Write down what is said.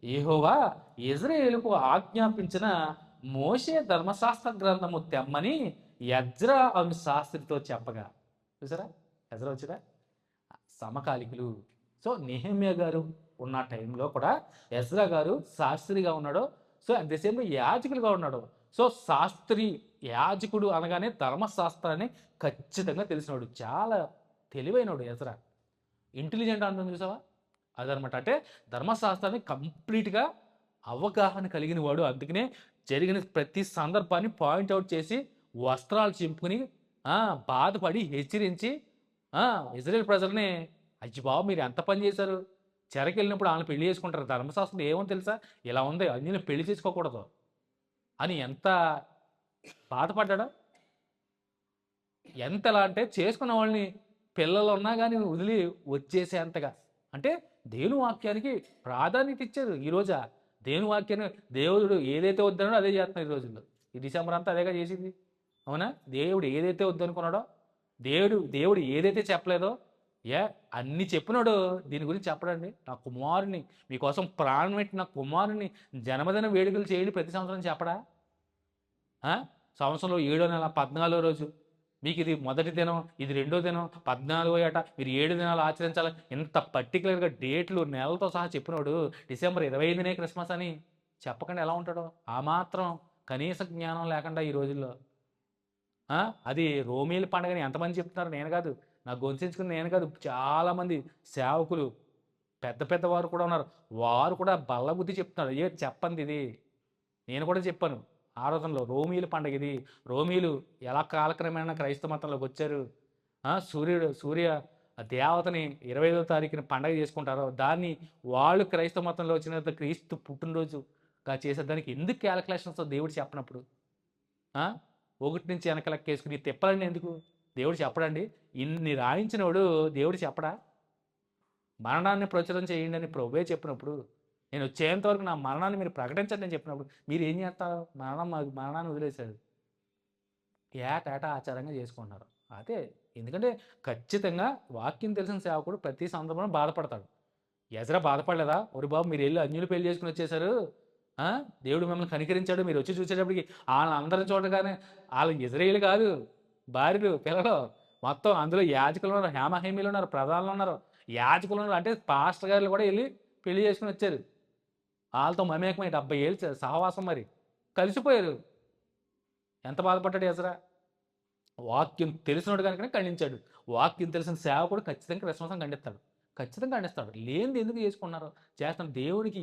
యెహోవా యెజ్రెయేలుకు ఆజ్ఞాపించిన మోషే ధర్మశాస్త్ర గ్రంథము తెమ్మని ఎజ్రా అను శాస్త్రితో చెప్పగా. చూసారా? ఎజ్రా వచ్చాడా? సమకాలికులు. సో, నెహెమ్యా గారు ఉన్న టైంలో కూడా ఎజ్రా గారు శాస్త్రిగా ఉన్నాడు. సో, అట్ ది సేమ్ యాజకులుగా ఉన్నాడు. సో, శాస్త్రి, యాజకుడు అనగానే ధర్మశాస్త్రాన్ని ఖచ్చితంగా తెలిసినోడు. చాలా తెలివైనోడు ఎజ్రా. ఇంటెలిజెంట్ అంటాం చూసావా? అదనమాట. అంటే ధర్మశాస్త్రాన్ని కంప్లీట్‌గా అవగాహన కలిగిన వాడు. అందుకనే జరిగిన ప్రతి సందర్భాన్ని పాయింట్ ఔట్ చేసి, వస్త్రాలు చింపుకొని బాధపడి, హెచ్చరించి ఆ! ఇజ్రాయేల్ ప్రజల్ని, అయ్య బాబోయ్! మీరు ఎంత పని చేశారు? చెరకెళ్ళినప్పుడు ఆళ్ళని పెళ్లి చేసుకుంటారు. ధర్మశాస్త్రం ఏమో తెలుసా? ఇలా ఉంది. అన్యుల్ని పెళ్లి చేసుకోకూడదు అని ఎంత బాధపడ్డాడో? ఎంతలా అంటే చేసుకున్న వాళ్ళని పిల్లలున్నా గాని వదిలి వచ్చేసేంతగా. అంటే దేవుని వాక్యానికి ప్రాధాన్యత ఇచ్చారు ఈ రోజా. దేవుని వాక్యాన్ని దేవుడు ఏదైతే వద్దన్నాడో అదే చేస్తున్నారు ఈ రోజుల్లో. ఈ డిసెంబర్ అంతా అదేగా చేసింది. అవునా? దేవుడు ఏదైతే వద్దనుకున్నాడో, దేవుడు ఏదైతే చెప్పలేదో, అన్ని చెప్పినోడు దీని గురించి చెప్పడండి. నా కుమారుని మీకోసం ప్రాణం పెట్టి నా కుమారుని జన్మదిన వేడుకలు చేయండి ప్రతి సంవత్సరం చెప్పడా? ఆ? సంవత్సరంలో 7వ నెల 14వ రోజు మీకు ఇది మొదటి దినం, ఇది రెండో దినం, 14 ఏట మీరు 7 దినాలు ఆచరించాలి. ఇంత పర్టికులర్గా డేట్లు నెలలతో సహా చెప్పినోడు డిసెంబర్ 25నే క్రిస్మస్ అని చెప్పకుండా ఎలా ఉంటాడో? ఆ మాత్రం కనీస జ్ఞానం లేకుండా ఈ రోజుల్లో. అది రోమీల పండుగని ఎంతమంది చెప్తున్నారు? నేను కాదు, నాకు గొంతెంచుకుని నేను కాదు, చాలామంది సేవకులు, పెద్ద పెద్ద వారు కూడా ఉన్నారు. వారు కూడా బల్లబుద్ధి చెప్తున్నారు. చెప్పంది ఇది. నేను కూడా చెప్పాను ఆరాధనలో, రోమీల పండగ ఇది. రోమీలు ఎలా కాలక్రమేణా క్రైస్తవ మతంలోకి వచ్చారు. సూర్య దేవతని 25వ తారీఖున పండగ చేసుకుంటారో దాన్ని వాళ్ళు క్రైస్తవ మతంలో వచ్చిన తర్వాత క్రీస్తు పుట్టినరోజుగా చేసేదానికి ఎందుకు క్యాలిక్యులేషన్స్ దేవుడు చెప్పనప్పుడు? 1 నుంచి వెనక లెక్కేసుకుని తిప్పాలండి ఎందుకు? దేవుడు చెప్పడండి? ఇన్ని రాయించినోడు దేవుడు చెప్పడా? మరణాన్ని ప్రచురం చేయండి అని ప్రభువే చెప్పినప్పుడు, నేను వచ్చేంత వరకు నా మరణాన్ని మీరు ప్రకటించండి అని చెప్పినప్పుడు మీరు ఏం చేస్తారు? మరణాన్ని వదిలేశారు. ఏటా ఆచారంగా చేసుకుంటున్నారు. అదే. ఎందుకంటే ఖచ్చితంగా వాక్యం తెలిసిన సేవకుడు ప్రతి సందర్భంలో బాధపడతాడు. ఎజ్రా బాధపడలేదా? ఒరేయ్ బాబు మీరెళ్లి అన్యులు పెళ్లి చేసుకొని వచ్చేసారు. ఆ! దేవుడు మిమ్మల్ని కనికరించాడు. మీరొచ్చి చూసేటప్పటికి ఆళ్ళందరిని చూడగానే ఆళ్ళు ఇజ్రాయేలు కాదు. భార్యలు, పిల్లలు మొత్తం అందులో యాజకులున్నారు, హేమహేమీలున్నారు, ప్రధానులున్నారు, యాజకులున్నారు. అంటే పాస్టర్ గారులు కూడా ఎళ్లి పెళ్లి చేసుకొని వచ్చారు. ఆళ్ళతో మమేకమై 70 ఏళ్ళు సహవాసం మరి. కలిసిపోయారు. ఎంత బాధపడ్డాడు ఎజ్రా? వాక్యం తెలిసినోడు కనుకనే ఖండించాడు. వాక్యం తెలిసిన సేవకుడు ఖచ్చితంగా క్రిస్మస్‌ని ఖండిస్తాడు. ఖచ్చితంగా ఖండిస్తాడు. లేనిది ఎందుకు చేసుకుంటున్నారు? చేస్తున్న దేవుడికి